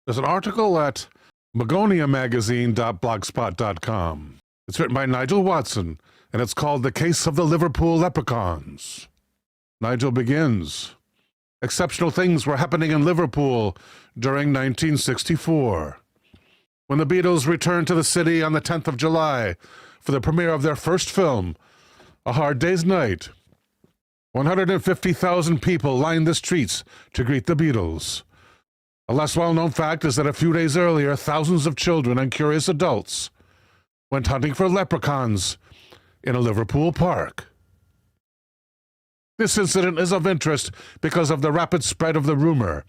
There's an article at begoniamagazine.blogspot.com. It's written by Nigel Watson, and it's called The Case of the Liverpool Leprechauns. Nigel begins. Exceptional things were happening in Liverpool during 1964. When the Beatles returned to the city on the 10th of July for the premiere of their first film, A Hard Day's Night, 150,000 people lined the streets to greet the Beatles. A less well-known fact is that a few days earlier, thousands of children and curious adults went hunting for leprechauns in a Liverpool park. This incident is of interest because of the rapid spread of the rumor,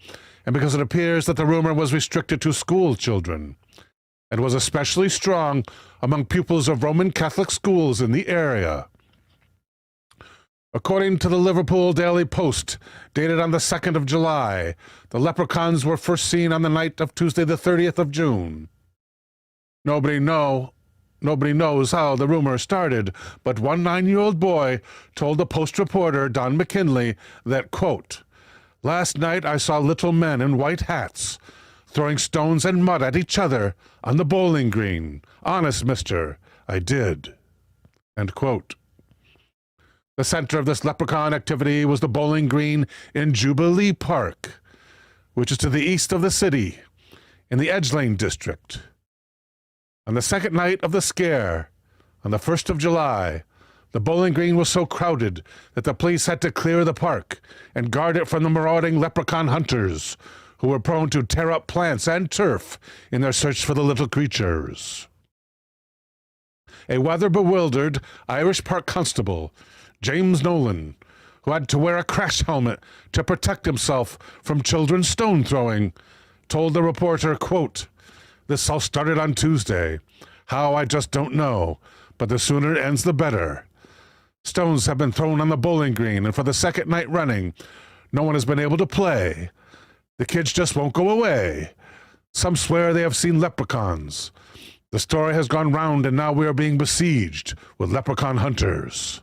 and because it appears that the rumor was restricted to school children, and was especially strong among pupils of Roman Catholic schools in the area. According to the Liverpool Daily Post, dated on the 2nd of July, the leprechauns were first seen on the night of Tuesday the 30th of June. Nobody knows how the rumor started, but one 9-year-old boy told the Post reporter, Don McKinley, that, quote, "Last night I saw little men in white hats throwing stones and mud at each other on the bowling green. Honest, mister, I did." End quote. The center of this leprechaun activity was the bowling green in Jubilee Park, which is to the east of the city, in the Edge Lane district. On the second night of the scare, on the 1st of July, the bowling green was so crowded that the police had to clear the park and guard it from the marauding leprechaun hunters, who were prone to tear up plants and turf in their search for the little creatures. A weather-bewildered Irish park constable, James Nolan, who had to wear a crash helmet to protect himself from children's stone throwing, told the reporter, quote, "This all started on Tuesday. How, I just don't know, but the sooner it ends, the better. Stones have been thrown on the bowling green, and for the second night running, no one has been able to play. The kids just won't go away. Some swear they have seen leprechauns. The story has gone round, and now we are being besieged with leprechaun hunters."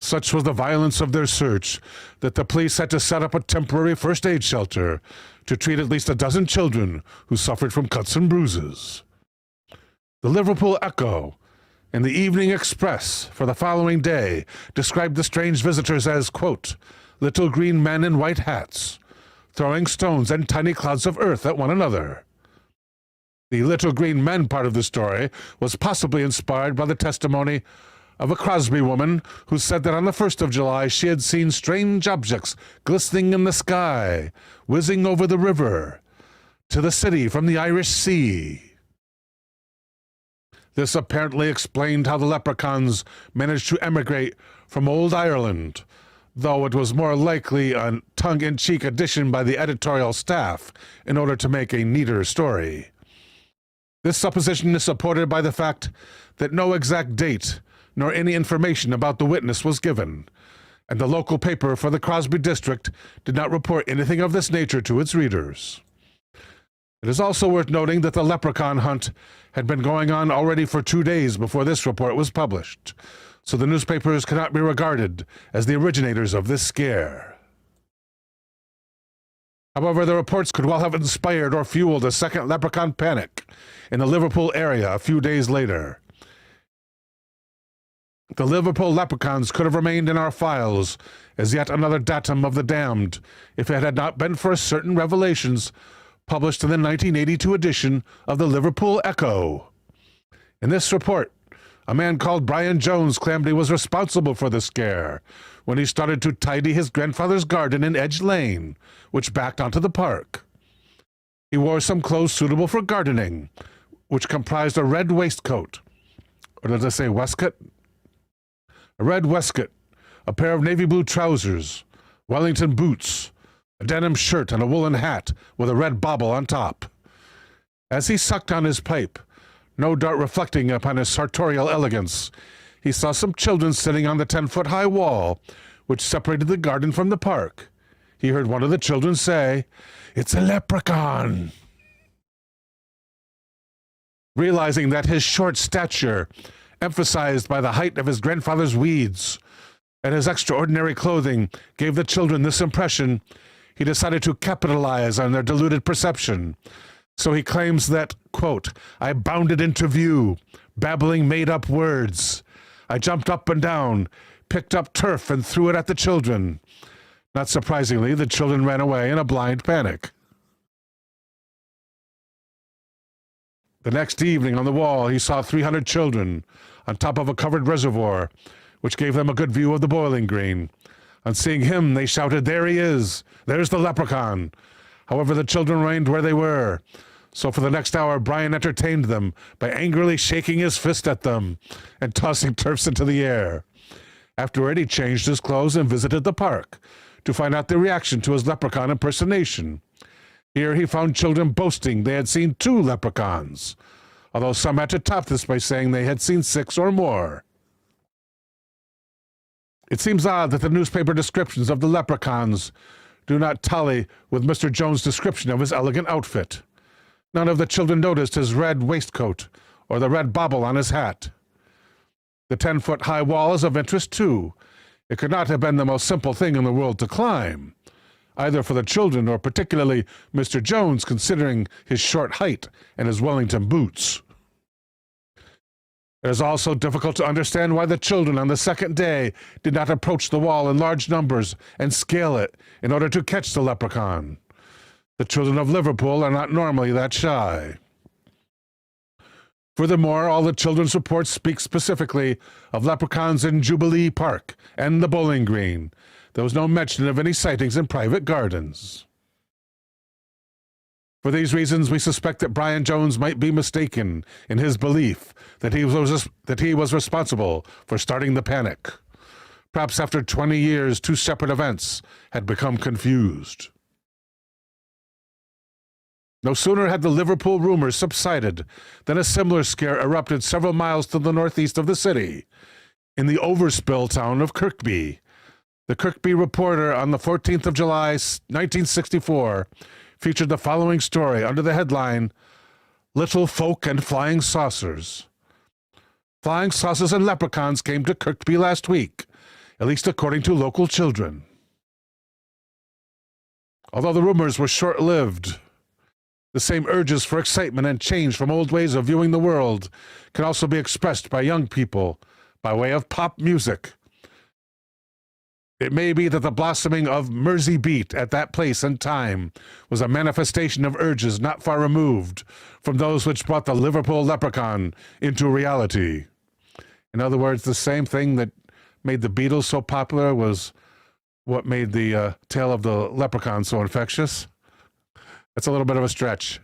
Such was the violence of their search that the police had to set up a temporary first aid shelter to treat at least a dozen children who suffered from cuts and bruises. The Liverpool Echo and the Evening Express for the following day described the strange visitors as, quote, "little green men in white hats, throwing stones and tiny clouds of earth at one another." The little green men part of the story was possibly inspired by the testimony of a Crosby woman who said that on the 1st of July she had seen strange objects glistening in the sky, whizzing over the river, to the city from the Irish Sea. This apparently explained how the leprechauns managed to emigrate from old Ireland, though it was more likely a tongue-in-cheek addition by the editorial staff in order to make a neater story. This supposition is supported by the fact that no exact date nor any information about the witness was given, and the local paper for the Crosby district did not report anything of this nature to its readers. It is also worth noting that the leprechaun hunt had been going on already for 2 days before this report was published, so the newspapers cannot be regarded as the originators of this scare. However, the reports could well have inspired or fueled a second leprechaun panic in the Liverpool area a few days later. The Liverpool leprechauns could have remained in our files as yet another datum of the damned if it had not been for certain revelations published in the 1982 edition of the Liverpool Echo. In this report, a man called Brian Jones claimed he was responsible for the scare when he started to tidy his grandfather's garden in Edge Lane, which backed onto the park. He wore some clothes suitable for gardening, which comprised a red waistcoat, or does it say waistcoat? A red waistcoat, a pair of navy blue trousers, Wellington boots, a denim shirt, and a woolen hat with a red bauble on top. As he sucked on his pipe, no doubt reflecting upon his sartorial elegance, he saw some children sitting on the 10-foot-high wall, which separated the garden from the park. He heard one of the children say, "It's a leprechaun." Realizing that his short stature, emphasized by the height of his grandfather's weeds, and his extraordinary clothing gave the children this impression, he decided to capitalize on their deluded perception. So he claims that, quote, I bounded into view, babbling made-up words. I jumped up and down, picked up turf and threw it at the children. Not surprisingly, the children ran away in a blind panic. The next evening on the wall, he saw 300 children on top of a covered reservoir, which gave them a good view of the Bowling Green. On seeing him, they shouted, there he is! There's the leprechaun! However, the children remained where they were. So for the next hour, Brian entertained them by angrily shaking his fist at them and tossing turfs into the air. Afterward, he changed his clothes and visited the park to find out their reaction to his leprechaun impersonation. Here he found children boasting they had seen 2 leprechauns, although some had to top this by saying they had seen 6 or more. It seems odd that the newspaper descriptions of the leprechauns do not tally with Mr. Jones' description of his elegant outfit. None of the children noticed his red waistcoat or the red bauble on his hat. The 10-foot-high wall is of interest, too. It could not have been the most simple thing in the world to climb, either for the children or particularly Mr. Jones, considering his short height and his Wellington boots. It is also difficult to understand why the children on the second day did not approach the wall in large numbers and scale it in order to catch the leprechaun. The children of Liverpool are not normally that shy. Furthermore, all the children's reports speak specifically of leprechauns in Jubilee Park and the Bowling Green. There was no mention of any sightings in private gardens. For these reasons, we suspect that Brian Jones might be mistaken in his belief that he was responsible for starting the panic. Perhaps after 20 years, 2 separate events had become confused. No sooner had the Liverpool rumors subsided than a similar scare erupted several miles to the northeast of the city, in the overspill town of Kirkby. The Kirkby Reporter on the 14th of July, 1964, featured the following story under the headline, Little Folk and Flying Saucers. Flying saucers and leprechauns came to Kirkby last week, at least according to local children. Although the rumors were short-lived, the same urges for excitement and change from old ways of viewing the world can also be expressed by young people by way of pop music. It may be that the blossoming of Mersey Beat at that place and time was a manifestation of urges not far removed from those which brought the Liverpool leprechaun into reality. In other words, the same thing that made the Beatles so popular was what made the tale of the leprechaun so infectious. That's a little bit of a stretch.